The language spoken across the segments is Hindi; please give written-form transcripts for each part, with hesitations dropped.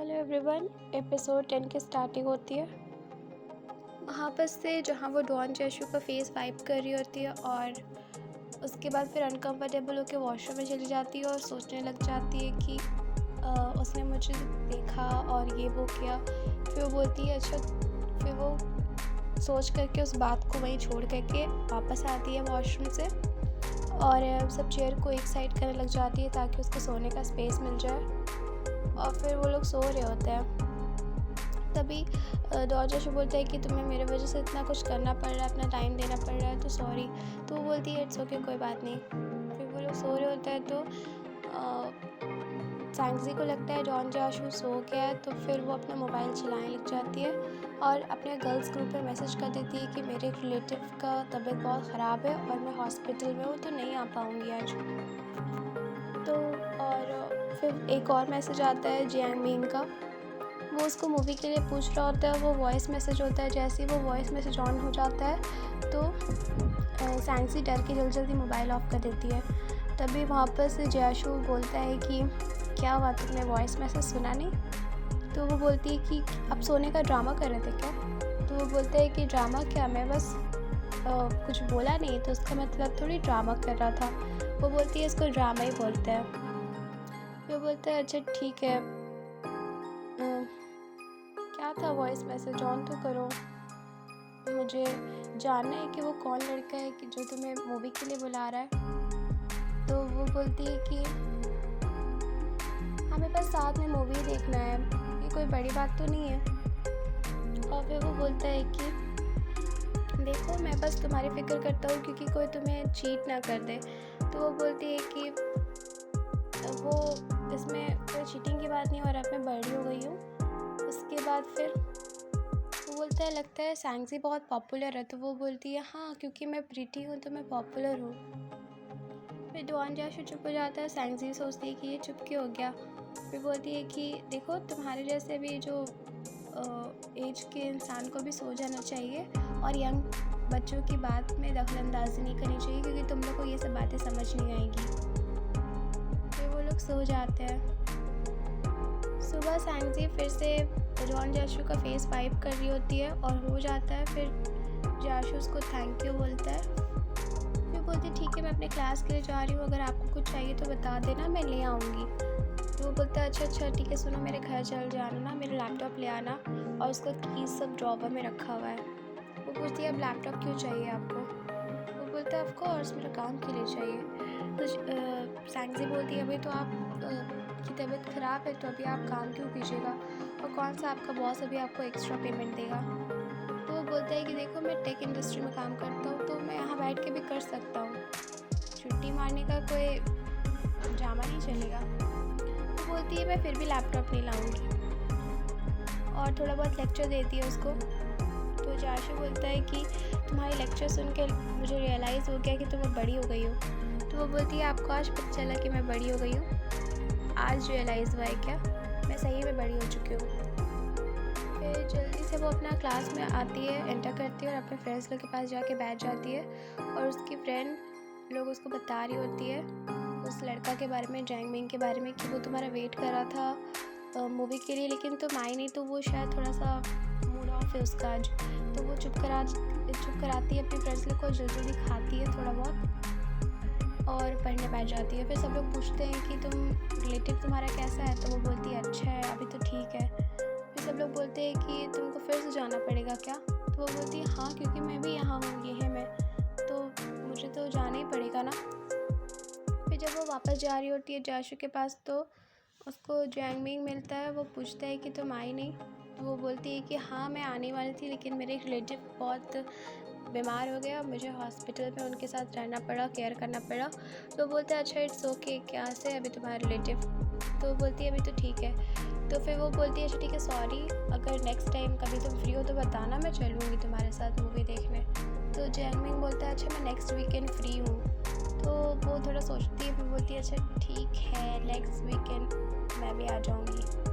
Hello everyone. एपिसोड 10 की स्टार्टिंग होती है वहाँ पर से जहाँ वो डॉन जैशु का फेस वाइप कर रही होती है और उसके बाद फिर अनकंफर्टेबल होकर वॉशरूम में चली जाती है और सोचने लग जाती है कि उसने मुझे देखा और ये वो किया। फिर वो बोलती है अच्छा। फिर वो सोच करके उस बात को वहीं छोड़ करके वापस आती है वॉशरूम से और सब चेयर को एक साइड करने लग जाती है ताकि उसको सोने का स्पेस मिल जाए। और फिर वो लोग सो रहे होते हैं। तभी डॉन जैशु बोलता है कि तुम्हें मेरे वजह से इतना कुछ करना पड़ रहा है, अपना टाइम देना पड़ रहा है, तो सॉरी। तो वो बोलती है इट्स ओके, कोई बात नहीं। फिर वो लोग सो रहे होते हैं तो सांगजी को लगता है डॉन जैशु सो गया है, तो फिर वो अपना मोबाइल चलाने लग जाती है और अपने गर्ल्स ग्रुप पे मैसेज कर देती है कि मेरे एक रिलेटिव का तबीयत बहुत ख़राब है और मैं हॉस्पिटल में हूँ तो नहीं आ पाऊँगी आज। तो और फिर एक और मैसेज आता है जियांग मिंग का। वो उसको मूवी के लिए पूछ रहा होता है, वो वॉइस मैसेज होता है। जैसे ही वो वॉइस मैसेज ऑन हो जाता है तो सांगजी डर के जल्दी मोबाइल ऑफ कर देती है। तभी वहाँ पर से जैशु बोलता है कि क्या हुआ, तुमने वॉइस मैसेज सुना नहीं? तो वो बोलती है कि अब सोने का ड्रामा कर रहे थे क्या? तो वो बोलता है कि ड्रामा क्या, मैं बस कुछ बोला नहीं तो उसका मतलब थोड़ी ड्रामा कर रहा था। वो बोलती है इसको ड्रामा ही बोलते हैं। वो बोलता है अच्छा ठीक है, क्या था वॉइस मैसेज, ऑन तो करो, मुझे जानना है कि वो कौन लड़का है कि जो तुम्हें मूवी के लिए बुला रहा है। तो वो बोलती है कि हमें बस साथ में मूवी देखना है, ये कोई बड़ी बात तो नहीं है। और फिर वो बोलता है कि देखो मैं बस तुम्हारी फिक्र करता हूँ क्योंकि कोई तुम्हें चीट ना कर दे। तो वो बोलती है कि वो इसमें कोई चीटिंग की बात नहीं हो रहा, मैं बड़ी हो गई हूँ। उसके बाद फिर वो बोलता है लगता है सांगजी बहुत पॉपुलर है। तो वो बोलती है हाँ, क्योंकि मैं प्रीटी हूँ तो मैं पॉपुलर हूँ। फिर डॉन जैशु चुप हो जाता है। सांगजी सोचती है कि ये चुप क्यों हो गया। फिर बोलती है कि देखो तुम्हारे जैसे भी जो एज के इंसान को भी सो जाना चाहिए और यंग बच्चों की बात में दखलंदाजी नहीं करनी चाहिए क्योंकि तुम लोग को ये सब बातें समझ नहीं आएंगी। फिर वो लोग सो जाते हैं। सुबह सांगजी फिर से डॉन जैशु का फेस वाइप कर रही होती है और हो जाता है। फिर जैशु उसको थैंक यू बोलता है। फिर बोलती है ठीक है, मैं अपने क्लास के लिए जा रही हूँ, अगर आपको कुछ चाहिए तो बता देना, मैं ले आऊँगी। तो वो बोलता है अच्छा ठीक है, सुनो मेरे घर चल जाना ना, मेरा लैपटॉप ले आना, और उसका कीज़ सब ड्रॉवर में रखा हुआ है। वो पूछती है अब लैपटॉप क्यों चाहिए आपको? वो बोलता है ऑफकोर्स मेरे काम के लिए चाहिए। तो सांगजी बोलती है अभी तो आप की तबीयत ख़राब है तो अभी आप काम क्यों कीजिएगा, और कौन सा आपका बॉस अभी आपको एक्स्ट्रा पेमेंट देगा? तो वो बोलता है कि देखो मैं टेक इंडस्ट्री में काम करता हूँ तो मैं यहाँ बैठ के भी कर सकता हूँ, छुट्टी मारने का कोई ड्रामा नहीं चलेगा। तो बोलती है मैं फिर भी लैपटॉप नहीं लाऊंगी और थोड़ा बहुत लेक्चर देती है उसको। तो जैशु बोलता है कि तुम्हारी लेक्चर सुन के मुझे रियलाइज़ हो गया कि तुम बड़ी हो गई हो। तो वो बोलती है आपको आज पता चला कि मैं बड़ी हो गई हूँ? आज रियलाइज़ हुआ है क्या? मैं सही में बड़ी हो चुकी हूँ। फिर जल्दी से वो अपना क्लास में आती है, एंटर करती है और अपने फ्रेंड्स लोग के पास जाके बैठ जाती है और उसकी फ्रेंड लोग उसको बता रही होती है उस लड़का के बारे में, जैंग मिंग के बारे में, कि वो तुम्हारा वेट कर रहा था मूवी के लिए लेकिन तुम आई नहीं, तो वो शायद थोड़ा सा मूड ऑफ है उसका आज। तो वो चुप कराती है अपने फ्रेंड्स लोग को, जल्दी खाती है थोड़ा बहुत और पढ़ने बैठ जाती है। फिर सब लोग पूछते हैं कि तुम रिलेटिव तुम्हारा कैसा है? तो वो बोलती है अच्छा है, अभी तो ठीक है। फिर सब लोग बोलते हैं कि तुमको फिर से जाना पड़ेगा क्या? तो वो बोलती है हाँ, क्योंकि मैं भी यहाँ हूँ, ये है मैं, तो मुझे तो जाना ही पड़ेगा ना। फिर जब वो वापस जा रही होती है जैशु के पास तो उसको जियांग मिंग मिलता है। वो पूछता है कि तुम आई नहीं? तो वो बोलती है कि हाँ मैं आने वाली थी लेकिन मेरे एक रिलेटिव बहुत बीमार हो गया, मुझे हॉस्पिटल में उनके साथ रहना पड़ा, केयर करना पड़ा। तो बोलते हैं अच्छा इट्स ओके, क्या से अभी तुम्हारा रिलेटिव? तो वो बोलती है अभी तो ठीक है। तो फिर वो बोलती है अच्छा ठीक है, सॉरी, अगर नेक्स्ट टाइम कभी तुम फ्री हो तो बताना, मैं चलूँगी तुम्हारे साथ मूवी देखने। तो जियांग मिंग बोलता है अच्छा मैं नेक्स्ट वीकेंड फ्री हूँ। तो वो थोड़ा सोचती है, फिर बोलती है अच्छा ठीक है, नेक्स्ट वीकेंड मैं भी आ जाऊँगी।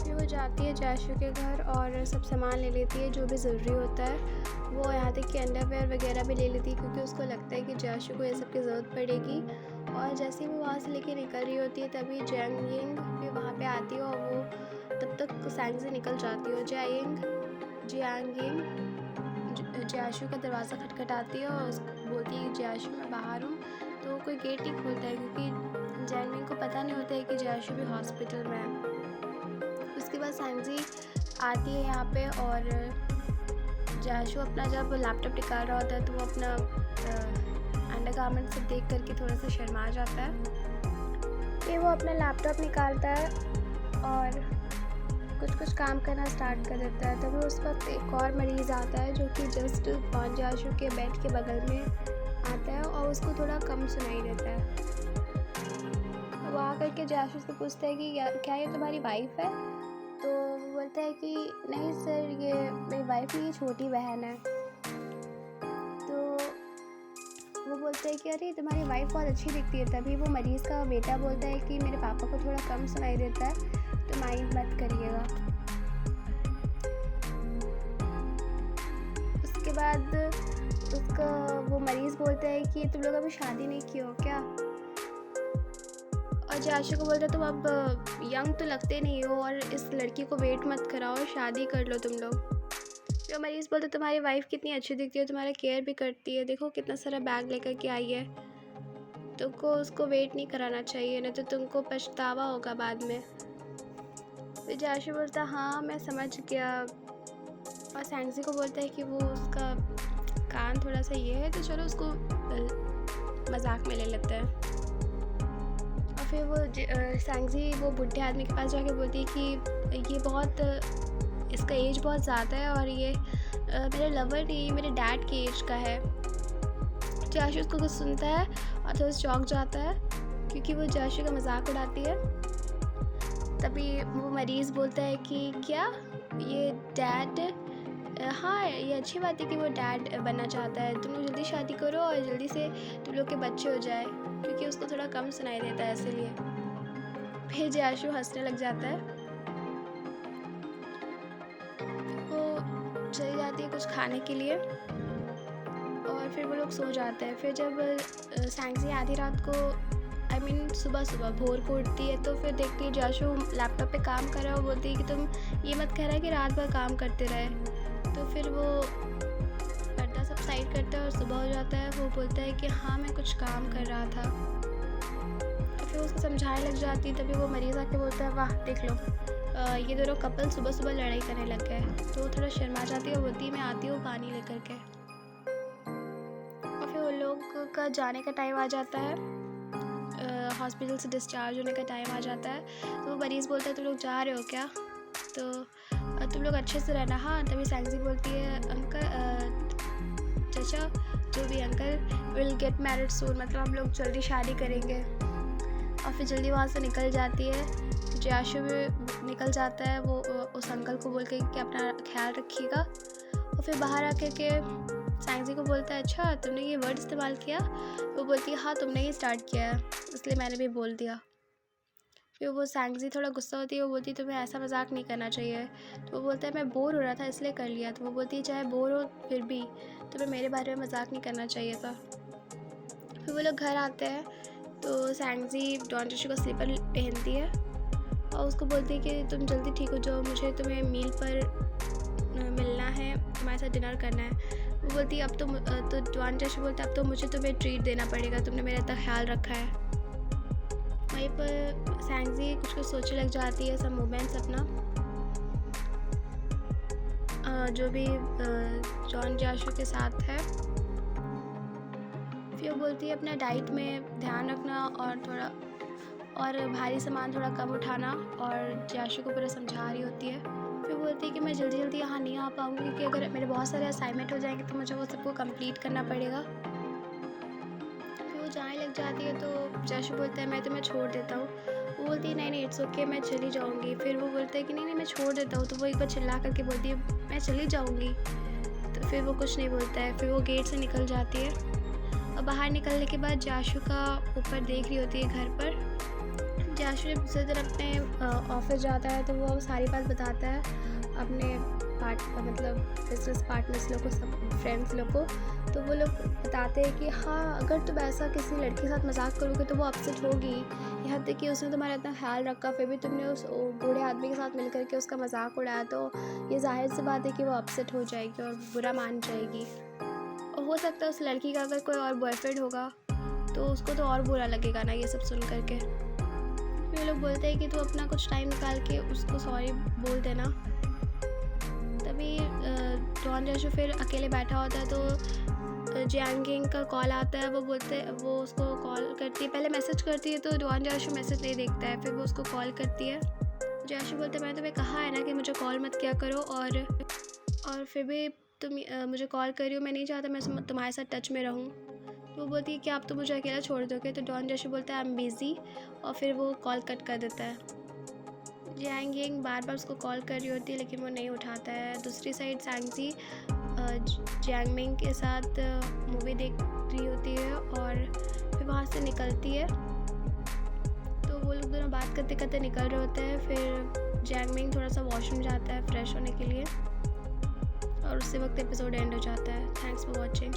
फिर वो जाती है जैशु के घर और सब सामान ले लेती है जो भी ज़रूरी होता है। वो यहाँ तक कि अंडरवेयर वगैरह भी ले लेती है क्योंकि उसको लगता है कि जैशु को ये सब की ज़रूरत पड़ेगी। और जैसे ही वो वहाँ से लेके निकल रही होती है तभी जियांग मिंग भी वहाँ पे आती है और वो तब तक तक सैंगजी निकल जाती है और जियांगिंग जियाशु का दरवाज़ा खटखटाती है और बोलती है जियाशु मैं बाहर हूँ। तो कोई गेट नहीं खोलता है क्योंकि जैंगमिंग को पता नहीं होता है कि जियाशु भी हॉस्पिटल में है। उसके बाद सैंगजी आती है यहाँ पे और जियाशु अपना जब लैपटॉप निकाल रहा होता है तो वो अपना अंडरगारमेंट से देख करके थोड़ा सा शर्मा जाता है। फिर वो अपना लैपटॉप निकालता है और कुछ काम करना स्टार्ट कर देता है। तभी उस वक्त एक और मरीज़ आता है जो कि जस्ट जियाशु के बेड के बगल में आता है और उसको थोड़ा कम सुनाई देता है। वो आकर के जियाशु से पूछता है कि क्या ये तुम्हारी वाइफ है? तो वो बोलता है कि नहीं सर, ये मेरी वाइफ नहीं, ये छोटी बहन है। तो वो बोलते हैं कि अरे तुम्हारी वाइफ बहुत अच्छी दिखती है। तभी वो मरीज़ का बेटा बोलता है कि मेरे पापा को थोड़ा कम सुनाई देता है तो माइंड मत करिएगा। उसके बाद उसका वो मरीज़ बोलता है कि तुम लोग अभी शादी नहीं की हो क्या? और जियाशु को बोलता है तुम अब यंग तो लगते नहीं हो और इस लड़की को वेट मत कराओ, शादी कर लो तुम लोग। जो मरीज़ बोलते तुम्हारी वाइफ कितनी अच्छी दिखती है, तुम्हारा केयर भी करती है, देखो कितना सारा बैग लेकर के आई है, तुमको उसको वेट नहीं कराना चाहिए, नहीं तो तुमको पछतावा होगा बाद में। फिर जियाशु बोलता है हाँ मैं समझ गया। और सैंगजी को बोलता है कि वो उसका कान थोड़ा सा ये है तो चलो उसको मजाक में ले लेते हैं। और फिर वो सैंगजी वो बुढ़े आदमी के पास जाके बोलती है कि ये बहुत इसका एज बहुत ज़्यादा है और ये मेरे लवर नहीं, मेरे डैड के एज का है। जियाशु उसको कुछ सुनता है और थोड़ा चौंक जाता है क्योंकि वो जियाशु का मजाक उड़ाती है। तभी वो मरीज़ बोलता है कि क्या ये डैड, हाँ ये अच्छी बात है कि वो डैड बनना चाहता है, तुम लोग जल्दी शादी करो और जल्दी से तुम लोग के बच्चे हो जाए, क्योंकि उसको थोड़ा कम सुनाई देता है इसीलिए। फिर जियाशु हंसने लग जाता है। वो चली जाती है कुछ खाने के लिए और फिर वो लोग सो जाते हैं। फिर जब सैंगजी आधी रात को सुबह भोर को उठती है तो फिर देखती है जियाशु लैपटॉप पे काम कर रहा है। वो बोलती है कि तुम ये मत कह रहा कि रात भर काम करते रहे। तो फिर वो पर्दा सब साइड करता है और सुबह हो जाता है। वो बोलता है कि हाँ मैं कुछ काम कर रहा था। फिर उसको समझाने लग जाती है। तभी वो मरीज़ आके बोलता है वाह देख लो, ये दोनों कपल सुबह सुबह लड़ाई करने लग गए। तो वो थोड़ा शर्मा जाती है, बोलती है मैं आती हूँ पानी लेकर के। और फिर वो लोग का जाने का टाइम आ जाता है, हॉस्पिटल से डिस्चार्ज होने का टाइम आ जाता है। तो वो मरीज़ बोलता है तुम लोग जा रहे हो क्या? तो तुम लोग अच्छे से रहना। हाँ। तभी सैंगजी बोलती है अंकल चाचा जो भी अंकल विल गेट मैरिड सून, मतलब हम लोग जल्दी शादी करेंगे। और फिर जल्दी वहाँ से निकल जाती है। जियाशु भी निकल जाता है, वो उस अंकल को बोल के कि अपना ख्याल रखिएगा। और फिर बाहर आकर के सैंगजी को बोलता है अच्छा तुमने ये वर्ड इस्तेमाल किया? वो बोलती है हाँ तुमने ही स्टार्ट किया है इसलिए मैंने भी बोल दिया। फिर वो सैंगजी थोड़ा गुस्सा होती है। वो बोलती है तुम्हें ऐसा मजाक नहीं करना चाहिए। तो वो बोलता है मैं बोर हो रहा था इसलिए कर लिया। तो वो बोलती है चाहे बोर हो फिर भी तुम्हें मेरे बारे में मजाक नहीं करना चाहिए था। फिर वो लोग घर आते हैं तो सैंगजी डॉन जियाशु का स्लीपर पहनती है और उसको बोलती है कि तुम जल्दी ठीक हो जाओ, मुझे तुम्हें मील पर मिलना है, तुम्हारे साथ डिनर करना है। वो बोलती है अब तो डॉन जियाशु बोलता है अब तो मुझे तुम्हें ट्रीट देना पड़ेगा, तुमने मेरा इतना ख्याल रखा है। वहीं पर सैंगजी कुछ सोचने लग जाती है, सब मोमेंट्स अपना जो भी डॉन जियाशु के साथ है। फिर वो बोलती है अपना डाइट में ध्यान रखना और भारी सामान थोड़ा कम उठाना, और जियाशु को पूरा समझा रही होती है। फिर बोलती है कि मैं जल्दी जल्दी यहाँ नहीं आ पाऊँगी क्योंकि अगर मेरे बहुत सारे असाइनमेंट हो जाएंगे तो मुझे वो सबको कंप्लीट करना पड़ेगा। फिर वो जाने लग जाती है तो जियाशु बोलता है मैं तुम्हें छोड़ देता हूँ। वो बोलती है नहीं इट्स ओके मैं चली जाऊँगी। फिर वो बोलता है कि नहीं मैं छोड़ देता हूँ। तो वो एक बार चिल्ला करके बोलती है मैं चली जाऊँगी। तो फिर वो कुछ नहीं बोलता है। फिर वो गेट से निकल जाती है और बाहर निकलने के बाद जियाशु का ऊपर देख रही होती है घर पर। जियाशु जब दूसरी तरफ अपने ऑफिस जाता है तो वो सारी बात बताता है अपने मतलब बिजनेस पार्टनर्स लोग को, सब फ्रेंड्स लोग को। तो वो लोग बताते हैं कि हाँ अगर तुम ऐसा किसी लड़के के साथ मजाक करोगे तो वो अपसेट होगी, यहाँ तक कि उसने तुम्हारा इतना ख्याल रखा, फिर भी तुमने उस बूढ़े आदमी के साथ मिल के उसका मजाक उड़ाया, तो ये जाहिर सी बात है कि वो अपसेट हो जाएगी और बुरा मान जाएगी। और हो सकता है उस लड़की का अगर कोई और बॉयफ्रेंड होगा तो उसको तो और बुरा लगेगा ना ये सब सुन करके। फिर लोग बोलते हैं कि तू अपना कुछ टाइम निकाल के उसको सॉरी बोल देना। तभी डॉन जशु फिर अकेले बैठा होता है तो जियांगिंग का कॉल आता है। वो उसको कॉल करती है, पहले मैसेज करती है तो डॉन जशु मैसेज नहीं देखता है, फिर वो उसको कॉल करती है। जशु बोलते हैं मैंने तुम्हें कहा है ना कि मुझे कॉल मत किया करो, और फिर भी तुम मुझे कॉल कर रही हो, मैं नहीं चाहता मैं तुम्हारे साथ टच में रहूँ। तो वो बोलती है कि आप तो मुझे अकेला छोड़ दोगे, तो डॉन जशु बोलता है आई एम बिज़ी, और फिर वो कॉल कट कर देता है। जियांगिंग बार बार उसको कॉल कर रही होती है लेकिन वो नहीं उठाता है। दूसरी साइड सांगजी जियांगमिंग के साथ मूवी देख रही होती है और फिर वहाँ से निकलती है। तो वो लोग दोनों बात करते करते निकल रहे होते हैं। फिर जियांगमिंग थोड़ा सा वॉशरूम जाता है फ्रेश होने के लिए, और उसी वक्त एपिसोड एंड हो जाता है। Thanks for watching.